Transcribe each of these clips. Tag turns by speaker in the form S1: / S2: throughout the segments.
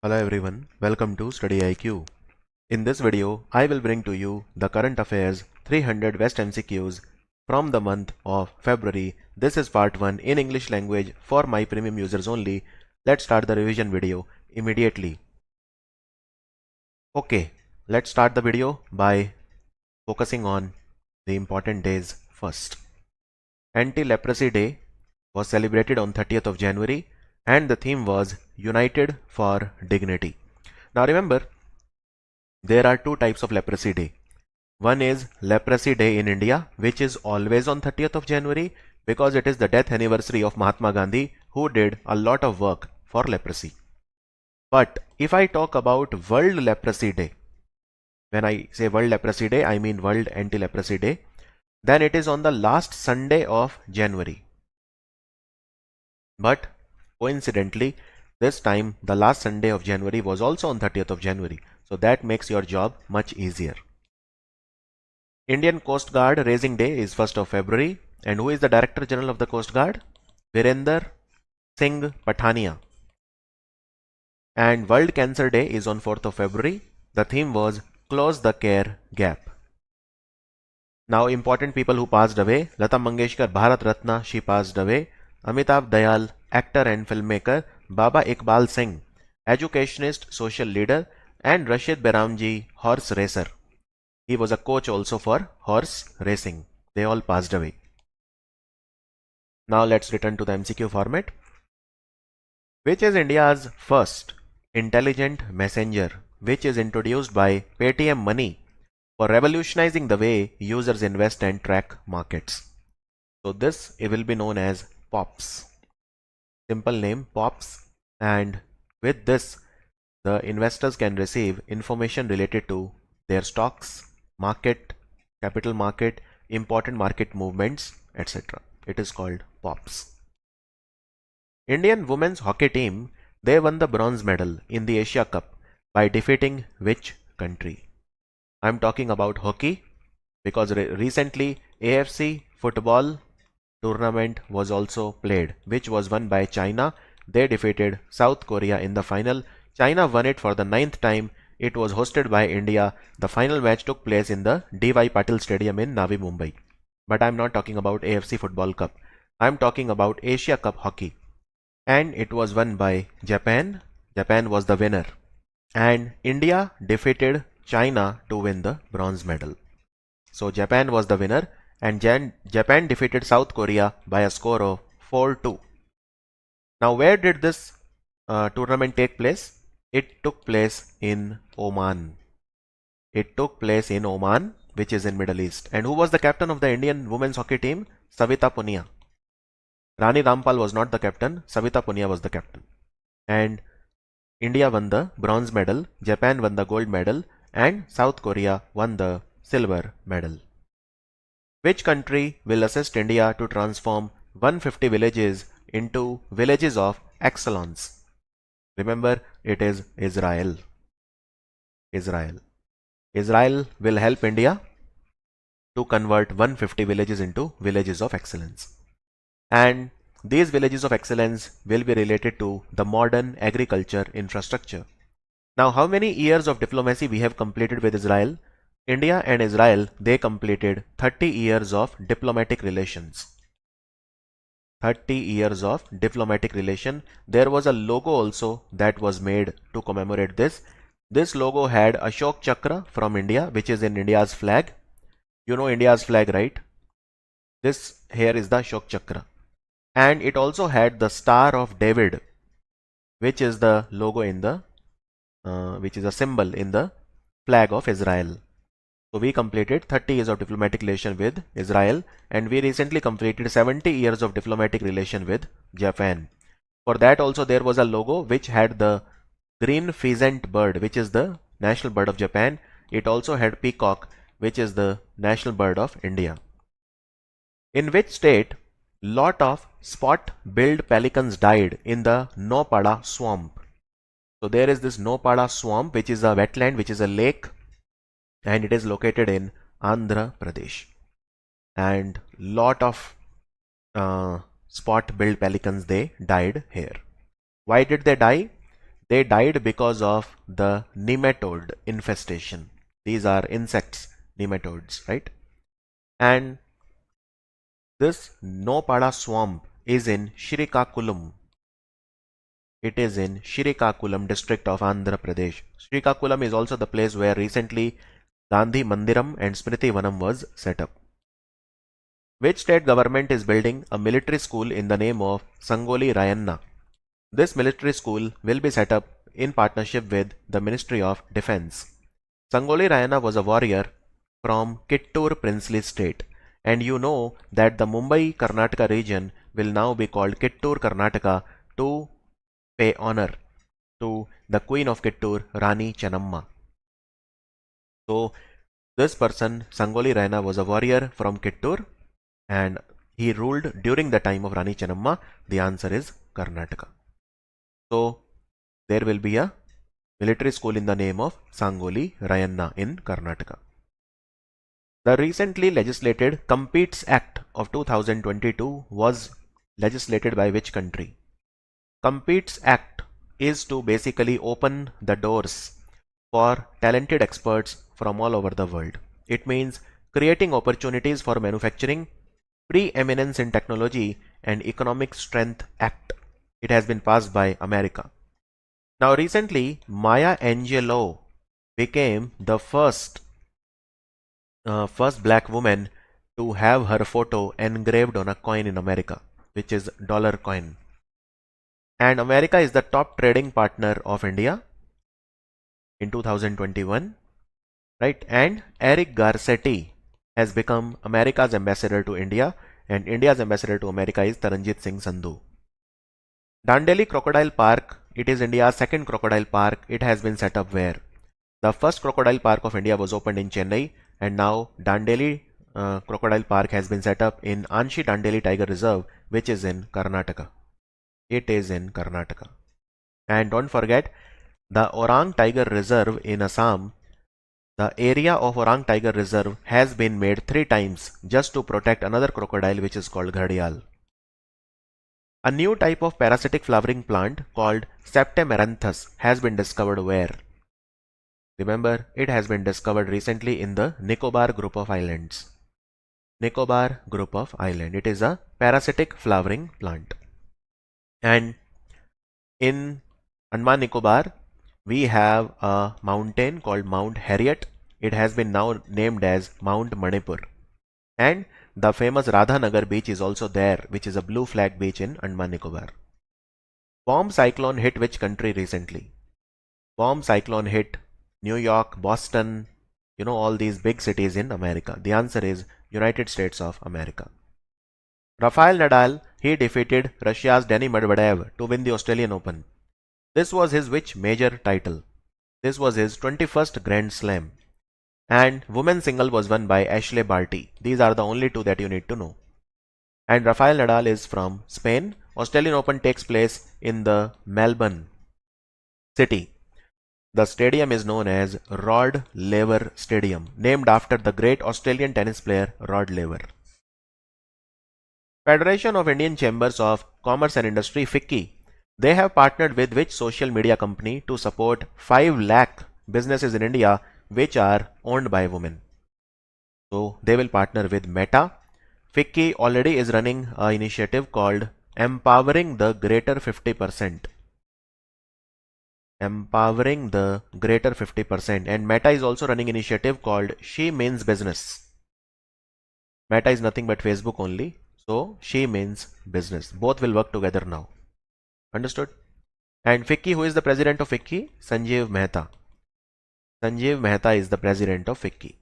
S1: Hello everyone, welcome to Study IQ. In this video, I will bring to you the current affairs 300 West MCQs from the month of February. This is part 1 in English language for my premium users only. Let's start the revision video immediately. Okay, let's start the video by focusing on the important days first. Anti-Leprosy Day was celebrated on 30th of January and the theme was United for Dignity. Now remember, there are two types of leprosy day. One is leprosy day in India, which is always on 30th of January because it is the death anniversary of Mahatma Gandhi, who did a lot of work for leprosy. But if I talk about World Leprosy Day, when I say World Leprosy Day, I mean World Anti-Leprosy Day, then it is on the last Sunday of January. But coincidentally, this time the last Sunday of January was also on 30th of January. So that makes your job much easier. Indian Coast Guard Raising Day is 1st of February. And who is the Director General of the Coast Guard? Virender Singh Pathania. And World Cancer Day is on 4th of February. The theme was Close the Care Gap. Now important people who passed away. Lata Mangeshkar, Bharat Ratna, she passed away. Amitabh Dayal, actor and filmmaker. Baba Iqbal Singh, educationist, social leader. And Rashid Behramji, horse racer. He was a coach also for horse racing. They all passed away. Now let's return to the MCQ format. Which is India's first intelligent messenger, which is introduced by Paytm Money for revolutionizing the way users invest and track markets? So this it will be known as POPs. Simple name, POPs. And with this, the investors can receive information related to their stocks, market, capital market, important market movements, etc. It is called POPs. Indian women's hockey team, they won the bronze medal in the Asia Cup by defeating which country? I'm talking about hockey because recently AFC football tournament was also played, which was won by China. They defeated South Korea in the final. China won it for the 9th time. It was hosted by India. The final match took place in the D.Y. Patil Stadium in Navi Mumbai. But I'm not talking about AFC Football Cup. I'm talking about Asia Cup hockey. And it was won by Japan. Japan was the winner. And India defeated China to win the bronze medal. So Japan was the winner and Japan defeated South Korea by a score of 4-2. Now where did this tournament take place? It took place in Oman. It took place in Oman, which is in Middle East. And who was the captain of the Indian women's hockey team? Savita Punia. Rani Rampal was not the captain. Savita Punia was the captain. And India won the bronze medal, Japan won the gold medal, and South Korea won the silver medal. Which country will assist India to transform 150 villages into villages of excellence? Remember, it is Israel. Israel will help India to convert 150 villages into villages of excellence. And these villages of excellence will be related to the modern agriculture infrastructure. Now, how many years of diplomacy we have completed with Israel? India and Israel, they completed 30 years of diplomatic relations. 30 years of diplomatic relation. There was a logo also that was made to commemorate this. This logo had Ashok Chakra from India, which is in India's flag. You know India's flag, right? This here is the Ashok Chakra. And it also had the Star of David, which is the logo in the, which is a symbol in the flag of Israel. So we completed 30 years of diplomatic relation with Israel, and we recently completed 70 years of diplomatic relation with Japan. For that also there was a logo which had the green pheasant bird, which is the national bird of Japan. It also had peacock, which is the national bird of India. In which state lot of spot-billed pelicans died in the Nopada swamp? So there is this Nopada swamp, which is a wetland, which is a lake, and it is located in Andhra Pradesh. And lot of spot-billed pelicans, they died here. Why did they die? They died because of the nematode infestation. These are insects, nematodes, right? And this Nopada swamp is in Srikakulam. It is in Srikakulam district of Andhra Pradesh. Srikakulam is also the place where recently Gandhi Mandiram and Smriti Vanam was set up. Which state government is building a military school in the name of Sangoli Rayanna? This military school will be set up in partnership with the Ministry of Defense. Sangoli Rayanna was a warrior from Kittur princely state, and you know that the Mumbai Karnataka region will now be called Kittur Karnataka to pay honor to the Queen of Kittur, Rani Chennamma. So this person, Sangoli Raina, was a warrior from Kittur and he ruled during the time of Rani Chennamma. The answer is Karnataka. So there will be a military school in the name of Sangoli Rayanna in Karnataka. The recently legislated Competes Act of 2022 was legislated by which country? Competes Act is to basically open the doors for talented experts from all over the world. It means creating opportunities for manufacturing, preeminence in technology, and economic strength act. It has been passed by America. Now recently, Maya Angelou became the first black woman to have her photo engraved on a coin in America, which is dollar coin. And America is the top trading partner of India in 2021, right? And Eric Garcetti has become America's ambassador to India, and India's ambassador to America is Taranjit Singh Sandhu. Dandeli Crocodile Park, it is India's second crocodile park. It has been set up where? The first crocodile park of India was opened in Chennai, and now Dandeli Crocodile Park has been set up in Anshi Dandeli Tiger Reserve, which is in Karnataka. It is in Karnataka. And don't forget, the Orang Tiger Reserve in Assam, the area of Orang Tiger Reserve has been made 3 times just to protect another crocodile which is called Ghadial. A new type of parasitic flowering plant called Septamaranthus has been discovered where? Remember, it has been discovered recently in the Nicobar group of islands. Nicobar group of island. It is a parasitic flowering plant. And in Andaman Nicobar, we have a mountain called Mount Harriet. It has been now named as Mount Manipur. And the famous Radhanagar beach is also there, which is a blue flag beach in Andaman Nicobar. Bomb cyclone hit which country recently? Bomb cyclone hit New York, Boston, all these big cities in America. The answer is United States of America. Rafael Nadal, he defeated Russia's Denis Medvedev to win the Australian Open. This was his which major title? This was his 21st Grand Slam. And women's single was won by Ashley Barty. These are the only 2 that you need to know. And Rafael Nadal is from Spain. Australian Open takes place in the Melbourne city. The stadium is known as Rod Laver Stadium, named after the great Australian tennis player Rod Laver. Federation of Indian Chambers of Commerce and Industry, FICCI, they have partnered with which social media company to support 5 lakh businesses in India which are owned by women? So they will partner with Meta. FICCI already is running an initiative called Empowering the Greater 50%. Empowering the Greater 50%. And Meta is also running an initiative called She Means Business. Meta is nothing but Facebook only. So She Means Business. Both will work together now. Understood? And FICCI, who is the president of FICCI? Sanjeev Mehta. Sanjeev Mehta is the president of FICCI.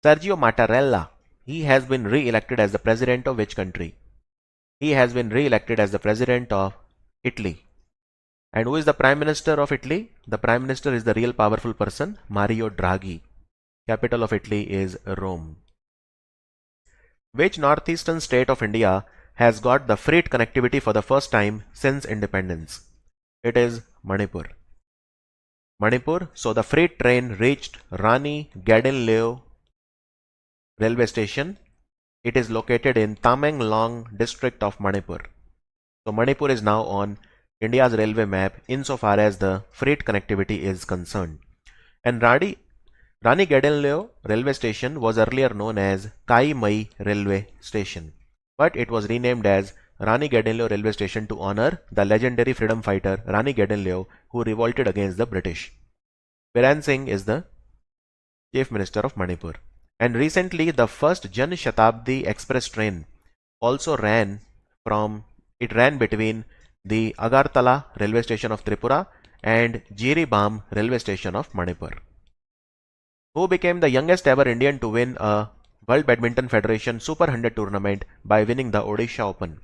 S1: Sergio Mattarella, he has been re-elected as the president of which country? He has been re-elected as the president of Italy. And who is the prime minister of Italy? The prime minister is the real powerful person, Mario Draghi. Capital of Italy is Rome. Which northeastern state of India has got the freight connectivity for the first time since independence? It is Manipur. Manipur. So the freight train reached Rani Gadinleo railway station. It is located in Tamenglong district of Manipur. So Manipur is now on India's railway map insofar as the freight connectivity is concerned. And Rani Gadinleo railway station was earlier known as Kai Mai railway station, but it was renamed as Rani Gadinleo railway station to honor the legendary freedom fighter Rani Gadinleo who revolted against the British. Biren Singh is the Chief Minister of Manipur. And recently the first Jan Shatabdi express train also ran between the Agartala railway station of Tripura and Jiribam railway station of Manipur. Who became the youngest ever Indian to win a World Badminton Federation Super 100 tournament by winning the Odisha Open?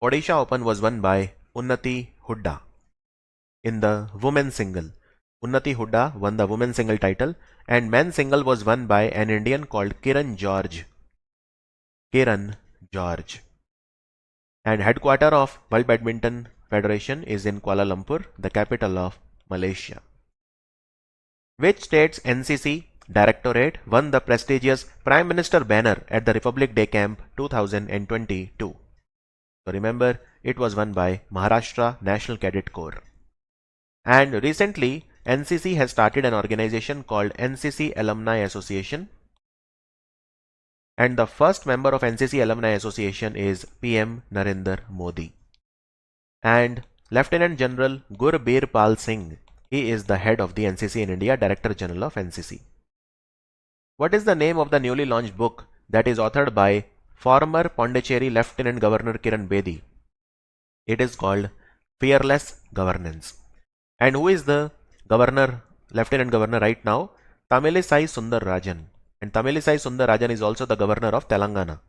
S1: Odisha Open was won by Unnati Hooda in the women's single. Unnati Hooda won the women's single title, and men's single was won by an Indian called Kiran George. And headquarter of World Badminton Federation is in Kuala Lumpur, the capital of Malaysia. Which state's NCC Directorate won the prestigious Prime Minister banner at the Republic Day Camp 2022? So remember, it was won by Maharashtra National Cadet Corps. And recently, NCC has started an organization called NCC Alumni Association. And the first member of NCC Alumni Association is PM Narendra Modi. And Lieutenant General Gurbir Pal Singh, he is the head of the NCC in India, Director General of NCC. What is the name of the newly launched book that is authored by former Pondicherry Lieutenant Governor Kiran Bedi? It is called Fearless Governance. And who is the Lieutenant Governor right now? Tamilisai Sundararajan. And Tamilisai Sundararajan is also the Governor of Telangana.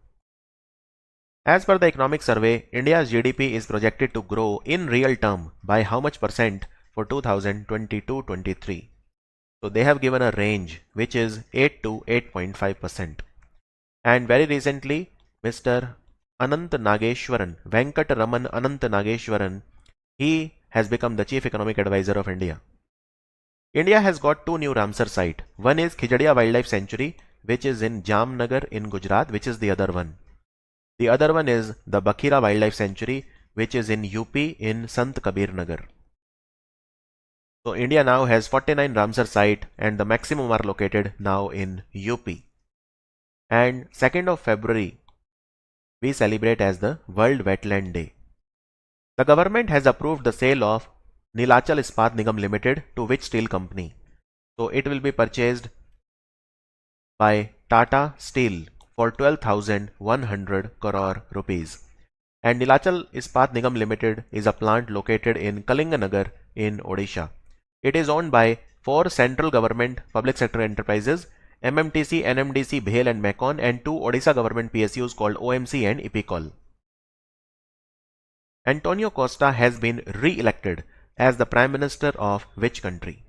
S1: As per the economic survey, India's GDP is projected to grow in real term by how much percent for 2022-23? So they have given a range which is 8 to 8.5%. And very recently, Mr. Anant Nageshwaran, Venkataraman Anant Nageshwaran, he has become the Chief Economic Advisor of India. India has got two new Ramsar sites. One is Khijadia Wildlife Sanctuary, which is in Jamnagar in Gujarat, which is the other one. The other one is the Bakhira Wildlife Sanctuary, which is in UP in Sant Kabir Nagar. So India now has 49 Ramsar sites and the maximum are located now in UP. And 2nd of February, we celebrate as the World Wetland Day. The government has approved the sale of Nilachal Ispat Nigam Limited to which steel company? So it will be purchased by Tata Steel for 12,100 crore rupees. And Nilachal Ispat Nigam Limited is a plant located in Kalinganagar in Odisha. It is owned by 4 central government public sector enterprises, MMTC, NMDC, BHEL and MECON, and 2 Odisha government PSUs called OMC and EPICOL. Antonio Costa has been re-elected as the Prime Minister of which country?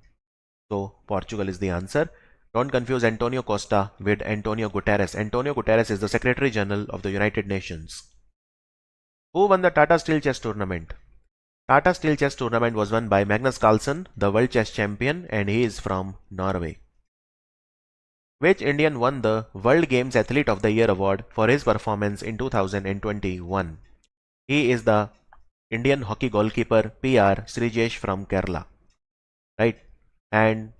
S1: So Portugal is the answer. Don't confuse Antonio Costa with Antonio Guterres. Antonio Guterres is the Secretary General of the United Nations. Who won the Tata Steel Chess Tournament? Tata Steel Chess Tournament was won by Magnus Carlsen, the world chess champion, and he is from Norway. Which Indian won the World Games Athlete of the Year award for his performance in 2021? He is the Indian hockey goalkeeper PR Srijesh from Kerala. Right? And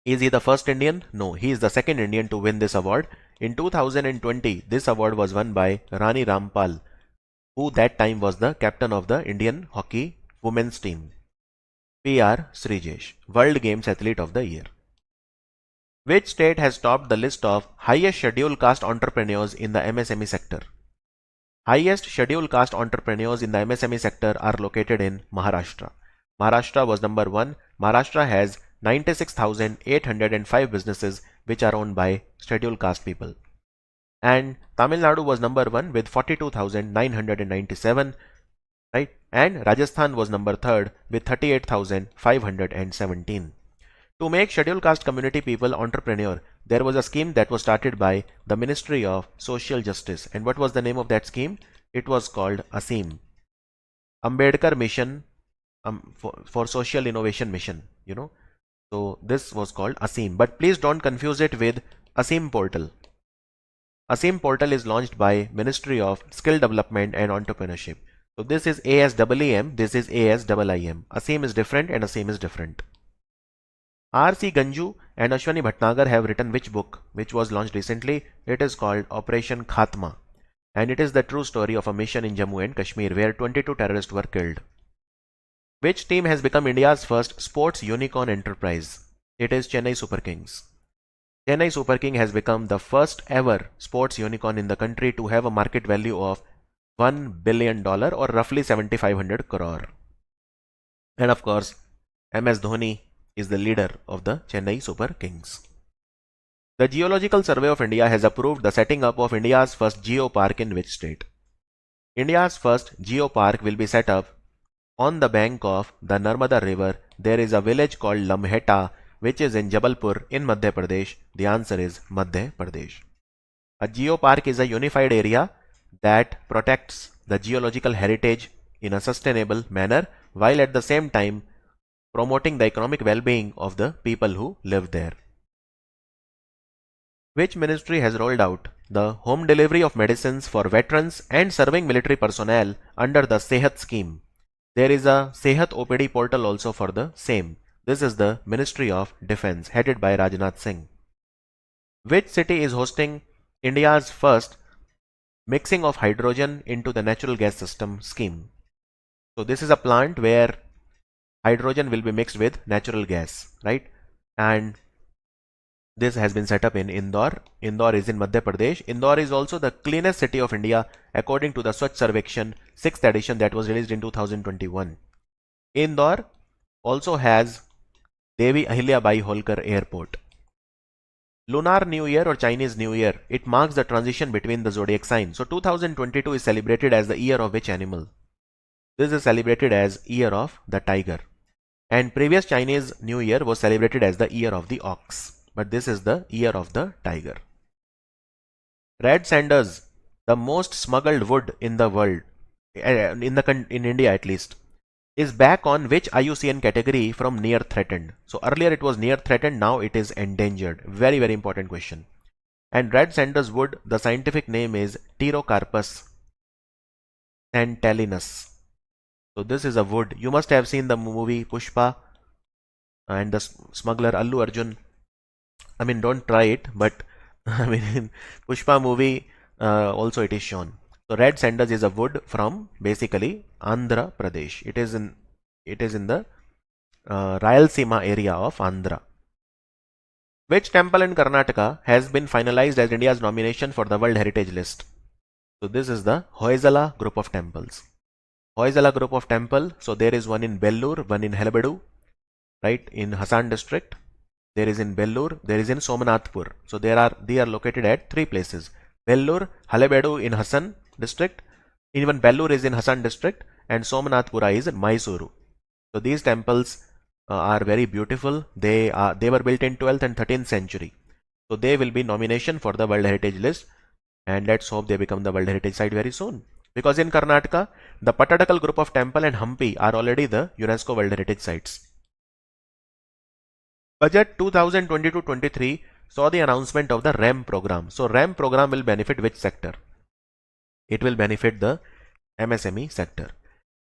S1: is he the first Indian? No, he is the second Indian to win this award. In 2020, this award was won by Rani Rampal, who that time was the captain of the Indian hockey women's team. PR Srijesh, World Games Athlete of the Year. Which state has topped the list of highest scheduled caste entrepreneurs in the MSME sector? Highest scheduled caste entrepreneurs in the MSME sector are located in Maharashtra. Maharashtra was number 1. Maharashtra has 96,805 businesses which are owned by scheduled caste people. And Tamil Nadu was number 1 with 42,997, right? And Rajasthan was number 3rd with 38,517. To make scheduled caste community people entrepreneur, there was a scheme that was started by the Ministry of Social Justice. And what was the name of that scheme? It was called ASEEM, Ambedkar Mission for Social Innovation Mission, So this was called ASEEM. But please don't confuse it with ASEEM Portal. ASEEM Portal is launched by Ministry of Skill Development and Entrepreneurship. So this is ASEEM, this is ASIIM. Asim is different and Asim is different. R.C. Ganju and Ashwani Bhatnagar have written which book, which was launched recently? It is called Operation Khatma. And it is the true story of a mission in Jammu and Kashmir where 22 terrorists were killed. Which team has become India's first sports unicorn enterprise? It is Chennai Super Kings. Chennai Super King has become the first ever sports unicorn in the country to have a market value of $1 billion or roughly 7,500 crore. And of course, MS Dhoni is the leader of the Chennai Super Kings. The Geological Survey of India has approved the setting up of India's first geopark in which state? India's first geopark will be set up on the bank of the Narmada River. There is a village called Lamheta which is in Jabalpur in Madhya Pradesh. The answer is Madhya Pradesh. A geopark is a unified area that protects the geological heritage in a sustainable manner while at the same time promoting the economic well-being of the people who live there. Which ministry has rolled out the home delivery of medicines for veterans and serving military personnel under the Sehat scheme? There is a Sehat OPD portal also for the same. This is the Ministry of Defense headed by Rajnath Singh. Which city is hosting India's first mixing of hydrogen into the natural gas system scheme? So this is a plant where hydrogen will be mixed with natural gas, right? And this has been set up in Indore. Indore is in Madhya Pradesh. Indore is also the cleanest city of India according to the Swachh Sarvekshan 6th edition that was released in 2021. Indore also has Devi Ahilyabai Holkar Airport. Lunar New Year or Chinese New Year, it marks the transition between the zodiac signs. So 2022 is celebrated as the year of which animal? This is celebrated as year of the tiger. And previous Chinese New Year was celebrated as the year of the ox. But this is the year of the tiger. Red sanders, the most smuggled wood in the world, in India at least, is back on which IUCN category from near threatened? So earlier it was near threatened, now it is endangered. Very, very important question. And red sanders wood, the scientific name is Pterocarpus santalinus. So this is a wood. You must have seen the movie Pushpa and the smuggler Allu Arjun. I mean, don't try it, but I mean, in Pushpa movie also it is shown. So red sanders is a wood from basically Andhra Pradesh. It is in the Rayalaseema area of Andhra. Which temple in Karnataka has been finalized as India's nomination for the World Heritage List? So this is the Hoysala group of temples. Hoysala group of temple. So there is one in Bellur, one in Helebedu, right, in Hassan district. There is in Bellur, there is in Somanathpur. So they are located at three places. Bellur, Halebedu in Hassan district. Even Bellur is in Hassan district and Somanathpura is in Mysuru. So these temples are very beautiful. They were built in 12th and 13th century. So they will be nomination for the World Heritage List, and let's hope they become the World Heritage Site very soon. Because in Karnataka, the Patadakal group of temple and Hampi are already the UNESCO World Heritage Sites. Budget 2022-23 saw the announcement of the RAM program. So RAM program will benefit which sector? It will benefit the MSME sector.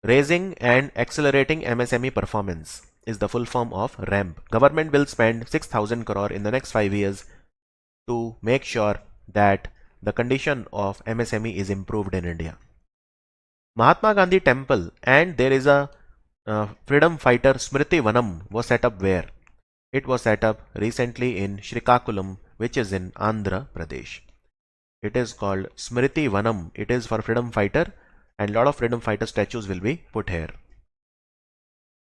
S1: Raising and accelerating MSME performance is the full form of RAMP. Government will spend 6,000 crore in the next 5 years to make sure that the condition of MSME is improved in India. Mahatma Gandhi Temple and there is a freedom fighter Smriti Vanam was set up where? It was set up recently in Srikakulam, which is in Andhra Pradesh. It is called Smriti Vanam. It is for freedom fighter and lot of freedom fighter statues will be put here.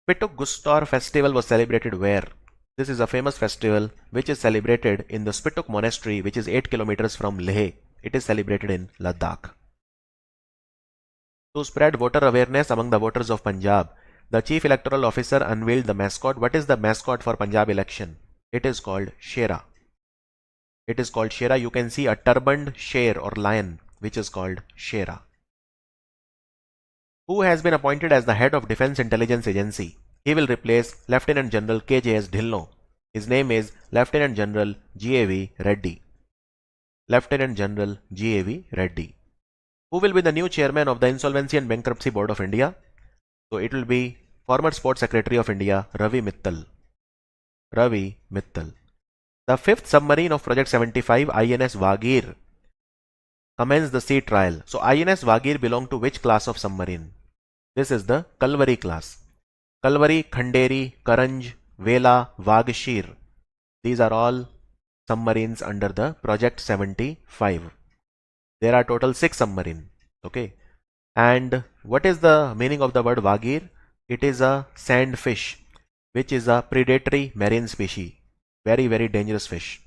S1: Spituk Gustor festival was celebrated where? This is a famous festival which is celebrated in the Spituk monastery which is 8 kilometers from Leh. It is celebrated in Ladakh. To spread voter awareness among the voters of Punjab, the Chief Electoral Officer unveiled the mascot. What is the mascot for Punjab election? It is called Shera. It is called Shera. You can see a turbaned sher or lion which is called Shera. Who has been appointed as the head of Defense Intelligence Agency? He will replace Lieutenant General KJS Dhillon. His name is Lieutenant General GAV Reddy. Lieutenant General GAV Reddy. Who will be the new chairman of the Insolvency and Bankruptcy Board of India? So it will be former Sports Secretary of India, Ravi Mittal. Ravi Mittal. The fifth submarine of Project 75, INS Vagir, commenced the sea trial. So INS Vagir belong to which class of submarine? This is the Kalvari class. Kalvari, Khanderi, Karanj, Vela, Vagshir. These are all submarines under the Project 75. There are total 6 submarines. Okay. And what is the meaning of the word Vagir? It is a sand fish, which is a predatory marine species. Very, very dangerous fish.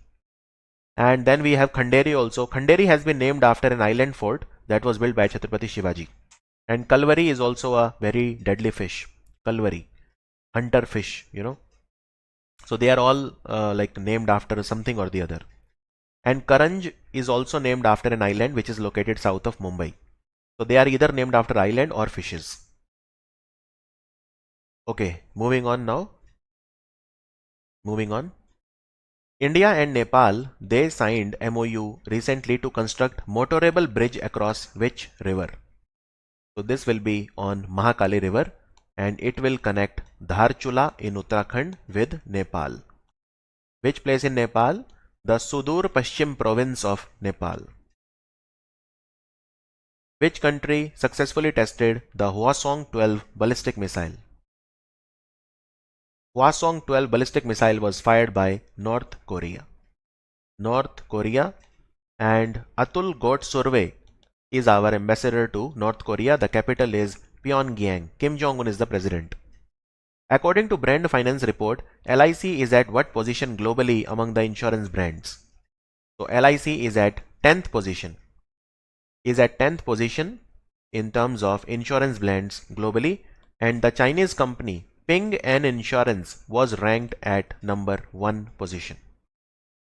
S1: And then we have Khanderi also. Khanderi has been named after an island fort that was built by Chhatrapati Shivaji. And Kalvari is also a very deadly fish. Kalvari, hunter fish, So they are all like named after something or the other. And Karanj is also named after an island which is located south of Mumbai. So they are either named after island or fishes. Okay, moving on now. Moving on. India and Nepal, they signed MOU recently to construct motorable bridge across which river? So this will be on Mahakali River and it will connect Dharchula in Uttarakhand with Nepal. Which place in Nepal? The Sudur Paschim province of Nepal. Which country successfully tested the Hwasong-12 ballistic missile? Hwasong-12 ballistic missile was fired by North Korea. North Korea. And Atul Gotsurve is our ambassador to North Korea. The capital is Pyongyang. Kim Jong-un is the president. According to Brand Finance report, LIC is at what position globally among the insurance brands? So LIC is at 10th position. Is at 10th position in terms of insurance brands globally, and the Chinese company Ping An Insurance was ranked at number 1 position.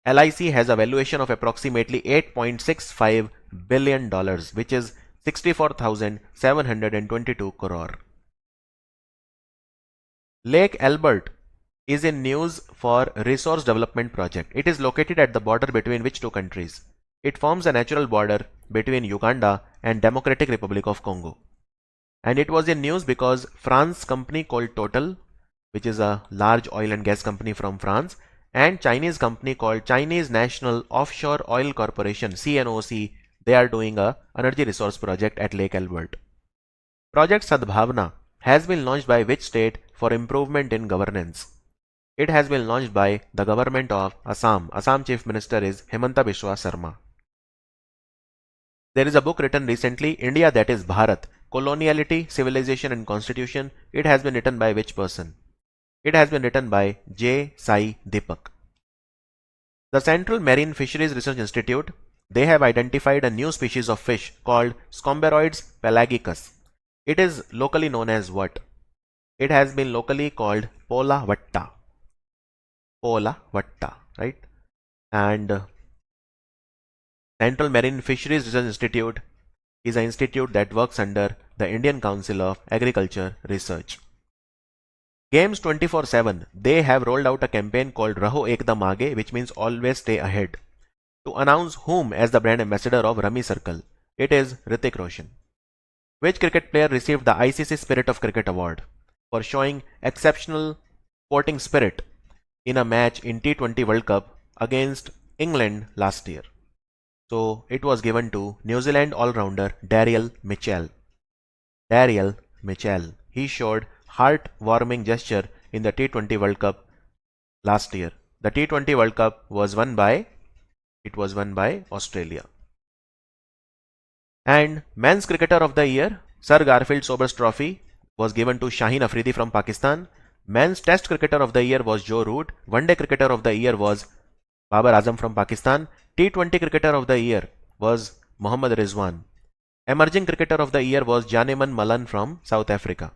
S1: LIC has a valuation of approximately $8.65 billion, which is 64,722 crore. Lake Albert is in news for resource development project. It is located at the border between which two countries? It forms a natural border between Uganda and Democratic Republic of Congo. And it was in news because France company called Total, which is a large oil and gas company from France, and Chinese company called Chinese National Offshore Oil Corporation, CNOC, they are doing a energy resource project at Lake Albert. Project Sadbhavna has been launched by which state for improvement in governance? It has been launched by the government of Assam. Assam Chief Minister is Himanta Biswa Sarma. There is a book written recently, India that is Bharat, Coloniality, Civilization and Constitution. It has been written by which person? It has been written by J. Sai Deepak. The Central Marine Fisheries Research Institute, they have identified a new species of fish called Scomberoides pelagicus. It is locally known as what? It has been locally called Pola Vatta. Pola Vatta, right? And Central Marine Fisheries Research Institute is an institute that works under the Indian Council of Agriculture Research. Games 24/7, they have rolled out a campaign called Raho Ekdam Aage, which means always stay ahead, to announce whom as the brand ambassador of Rummy Circle. It is Hrithik Roshan. Which cricket player received the ICC Spirit of Cricket Award for showing exceptional sporting spirit in a match in T20 World Cup against England last year? So it was given to New Zealand all-rounder Daryl Mitchell. Daryl Mitchell. He showed heart-warming gesture in the T20 World Cup last year. The T20 World Cup was won by Australia. And Men's Cricketer of the Year, Sir Garfield Sobers Trophy, was given to Shaheen Afridi from Pakistan. Men's Test Cricketer of the Year was Joe Root. One Day Cricketer of the Year was Babar Azam from Pakistan. T20 Cricketer of the Year was Mohammad Rizwan. Emerging Cricketer of the Year was Janeman Malan from South Africa.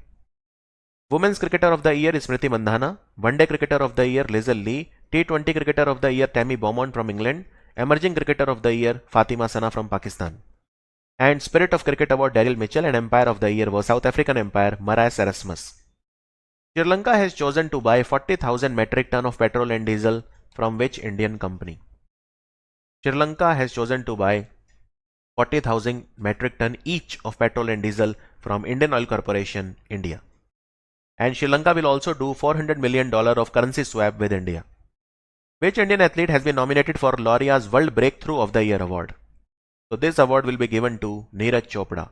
S1: Women's Cricketer of the Year is Smriti Mandhana. One Day Cricketer of the Year Lizel Lee. T20 Cricketer of the Year Tammy Beaumont from England. Emerging Cricketer of the Year Fatima Sana from Pakistan. And Spirit of Cricket Award Daryl Mitchell, and Empire of the Year was South African Empire Marais Erasmus. Sri Lanka has chosen to buy 40,000 metric ton of petrol and diesel from which Indian company? Sri Lanka has chosen to buy 40,000 metric ton each of petrol and diesel from Indian Oil Corporation, India. And Sri Lanka will also do $400 million of currency swap with India. Which Indian athlete has been nominated for Lauria's World Breakthrough of the Year award? So this award will be given to Neeraj Chopra,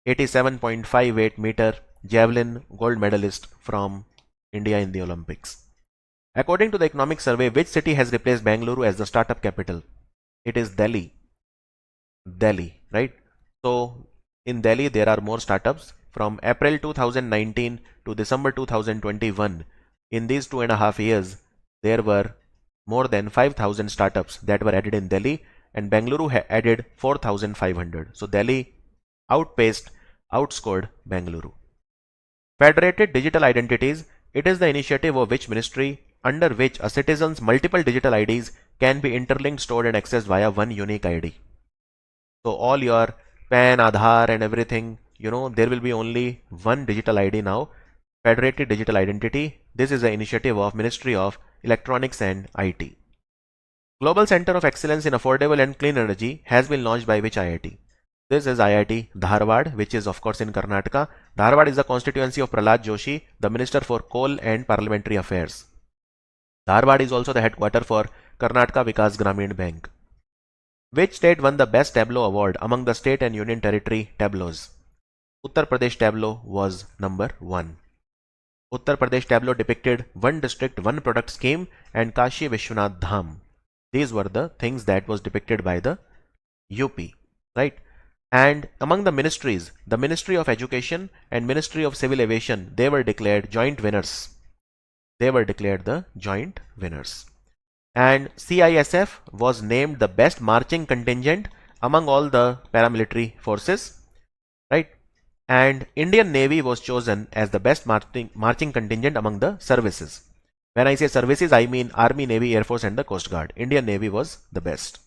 S1: 87.58 meter javelin gold medalist from India in the Olympics. According to the economic survey, which city has replaced Bengaluru as the startup capital? It is Delhi. Delhi, right? So in Delhi there are more startups. From April 2019 to December 2021, in these 2.5 years, there were more than 5,000 startups that were added in Delhi, and Bengaluru added 4,500. So Delhi outscored Bengaluru. Federated Digital Identities, it is the initiative of which ministry under which a citizen's multiple digital IDs can be interlinked, stored and accessed via one unique ID. So all your PAN, Aadhaar and everything, there will be only one digital ID now, Federated Digital Identity. This is the initiative of Ministry of Electronics and IT. Global Center of Excellence in Affordable and Clean Energy has been launched by which IIT? This is IIT Dharwad, which is of course in Karnataka. Dharwad is the constituency of Prahlad Joshi, the Minister for Coal and Parliamentary Affairs. Dharwad is also the headquarter for Karnataka Vikas Gramin Bank. Which state won the Best Tableau Award among the state and union territory tableaus? Uttar Pradesh tableau was number 1. Uttar Pradesh tableau depicted one district, one product scheme and Kashi Vishwanath Dham. These were the things that was depicted by the UP, right? And among the ministries, the Ministry of Education and Ministry of Civil Aviation, they were declared joint winners. They were declared the joint winners. And CISF was named the best marching contingent among all the paramilitary forces, right? And Indian Navy was chosen as the best marching contingent among the services. When I say services, I mean Army, Navy, Air Force and the Coast Guard. Indian Navy was the best.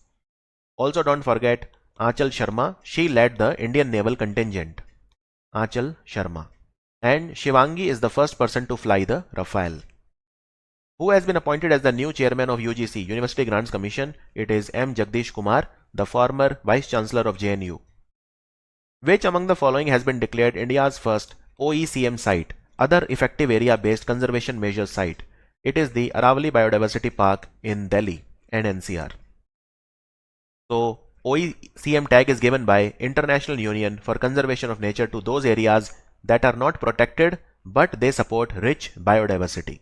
S1: Also don't forget Aanchal Sharma. She led the Indian Naval contingent. Aanchal Sharma. And Shivangi is the first person to fly the Rafale. Who has been appointed as the new chairman of UGC, University Grants Commission? It is M. Jagdish Kumar, the former Vice Chancellor of JNU. Which among the following has been declared India's first OECM site, Other Effective Area Based Conservation Measures site? It is the Aravali Biodiversity Park in Delhi and NCR. So OECM tag is given by International Union for Conservation of Nature to those areas that are not protected but they support rich biodiversity.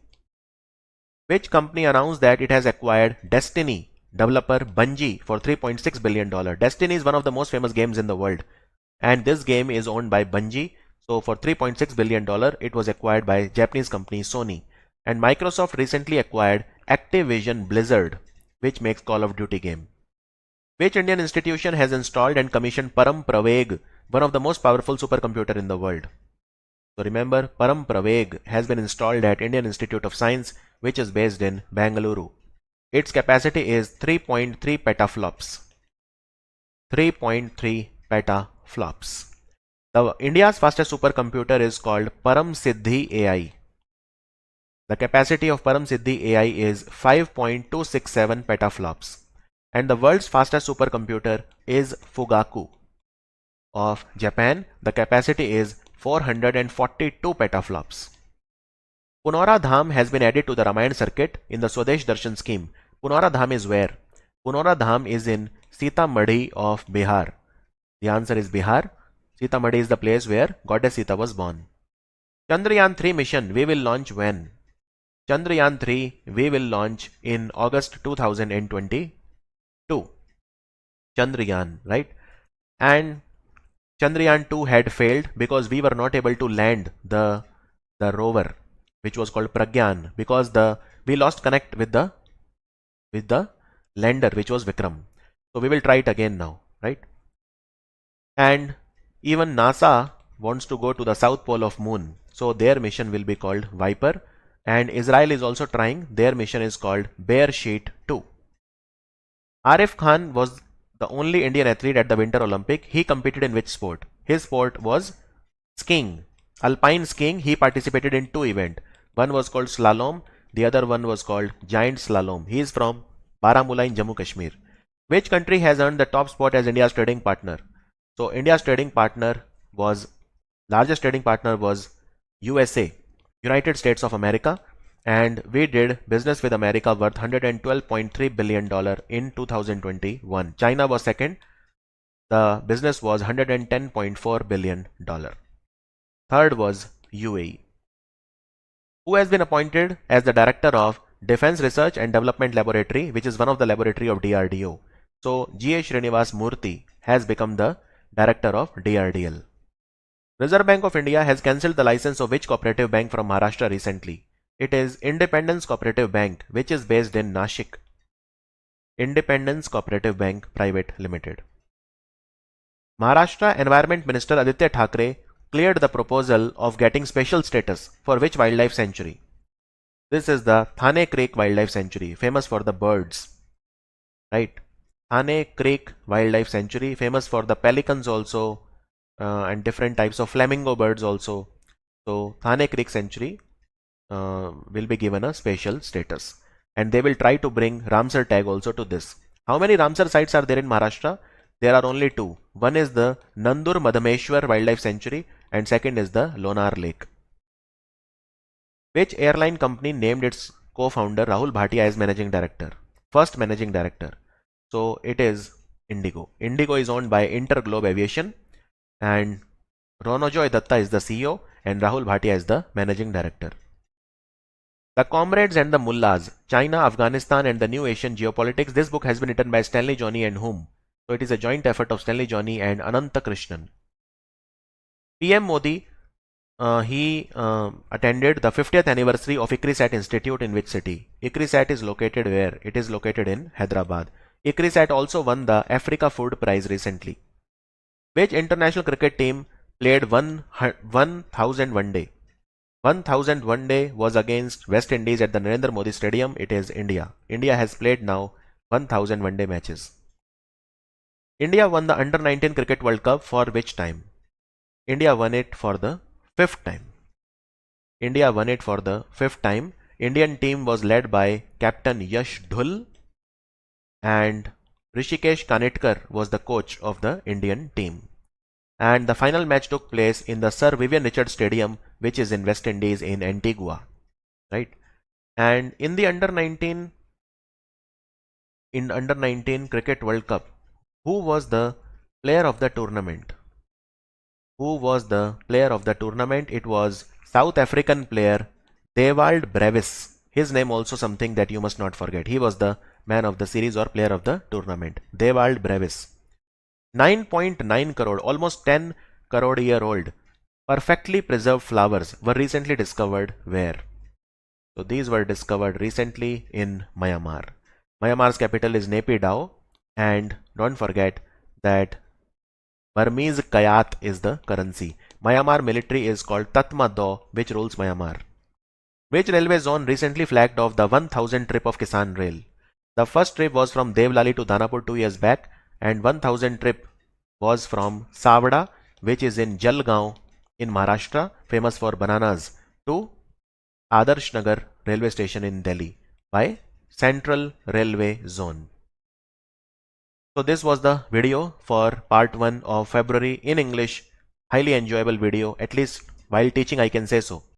S1: Which company announced that it has acquired Destiny developer Bungie for $3.6 billion? Destiny is one of the most famous games in the world, and this game is owned by Bungie. So for $3.6 billion, it was acquired by Japanese company Sony. And Microsoft recently acquired Activision Blizzard, which makes Call of Duty game. Which Indian institution has installed and commissioned Param Praveg, one of the most powerful supercomputer in the world? So remember, Param Praveg has been installed at Indian Institute of Science, which is based in Bengaluru. Its capacity is 3.3 petaflops. 3.3 petaflops. The India's fastest supercomputer is called Param Siddhi AI. The capacity of Param Siddhi AI is 5.267 petaflops. And the world's fastest supercomputer is Fugaku of Japan. The capacity is 442 petaflops. Punora Dham has been added to the Ramayana circuit in the Swadesh Darshan scheme. Punora Dham is where? Punora Dham is in Sitamarhi of Bihar. The answer is Bihar. Sitamarhi is the place where Goddess Sita was born. Chandrayaan 3 mission we will launch when? Chandrayaan 3 we will launch in August 2022. Chandrayaan, right? And Chandrayaan 2 had failed because we were not able to land the rover, which was called Pragyan, because we lost connect with the lander, which was Vikram. So we will try it again now, right? And even NASA wants to go to the south pole of moon, so their mission will be called Viper. And Israel is also trying. Their mission is called Bear Sheet 2. Arif Khan was the only Indian athlete at the Winter Olympic. He competed in which sport? His sport was skiing. Alpine skiing. He participated in 2 events. One was called slalom. The other one was called giant slalom. He is from Baramulla in Jammu Kashmir. Which country has earned the top spot as India's trading partner? So India's trading partner was largest trading partner was USA, United States of America, and we did business with America worth $112.3 billion in 2021. China was second. The business was $110.4 billion. Third was UAE. Who has been appointed as the director of Defense Research and Development Laboratory, which is one of the laboratory of DRDO. So G.A. Srinivas Murthy has become the director of DRDL. Reserve Bank of India has cancelled the license of which cooperative bank from Maharashtra recently? It is Independence Cooperative Bank, which is based in Nashik. Independence Cooperative Bank Private Limited. Maharashtra Environment Minister Aditya Thackeray cleared the proposal of getting special status for which wildlife sanctuary? This is the Thane Creek Wildlife Sanctuary, famous for the birds. Right? Thane Creek Wildlife Sanctuary, famous for the pelicans also, and different types of flamingo birds also. So Thane Creek Sanctuary will be given a special status. And they will try to bring Ramsar tag also to this. How many Ramsar sites are there in Maharashtra? There are only two. One is the Nandur Madhameshwar Wildlife Sanctuary and second is the Lonar Lake. Which airline company named its co-founder Rahul Bhatia as managing director? First managing director. So it is Indigo. Indigo is owned by Interglobe Aviation and Ronojoy Datta is the CEO and Rahul Bhatia is the managing director. The Comrades and the Mullahs, China, Afghanistan and the New Asian Geopolitics. This book has been written by Stanley Johnny and whom? So it is a joint effort of Stanley Johnny and Ananta Krishnan. PM Modi, he attended the 50th anniversary of ICRISAT Institute in which city? ICRISAT is located where? It is located in Hyderabad. ICRISAT also won the Africa Food Prize recently. Which international cricket team played 1000 one day? 1000 one day was against West Indies at the Narendra Modi Stadium. It is India. India has played now 1000 one day matches. India won the Under 19 Cricket World Cup for which time? India won it for the 5th time. India won it for the 5th time. Indian team was led by Captain Yash Dhul and Rishikesh Kanetkar was the coach of the Indian team. And the final match took place in the Sir Vivian Richards Stadium, which is in West Indies in Antigua. Right? And in the Under 19 Cricket World Cup, who was the player of the tournament? Who was the player of the tournament? It was South African player Dewald Brevis. His name also something that you must not forget. He was the man of the series or player of the tournament. Dewald Brevis. 9.9 crore, almost 10 crore year old, perfectly preserved flowers were recently discovered where? So these were discovered recently in Myanmar. Myanmar's capital is Naypyidaw, and don't forget that Burmese Kyat is the currency. Myanmar military is called Tatmadaw, which rules Myanmar. Which railway zone recently flagged off the 1000 trip of Kisan Rail? The first trip was from Devlali to Danapur 2 years back, and 1000 trip was from Savda, which is in Jalgaon in Maharashtra, famous for bananas, to Adarsh Nagar railway station in Delhi by Central Railway Zone. So this was the video for part 1 of February in English. Highly enjoyable video, at least while teaching I can say so.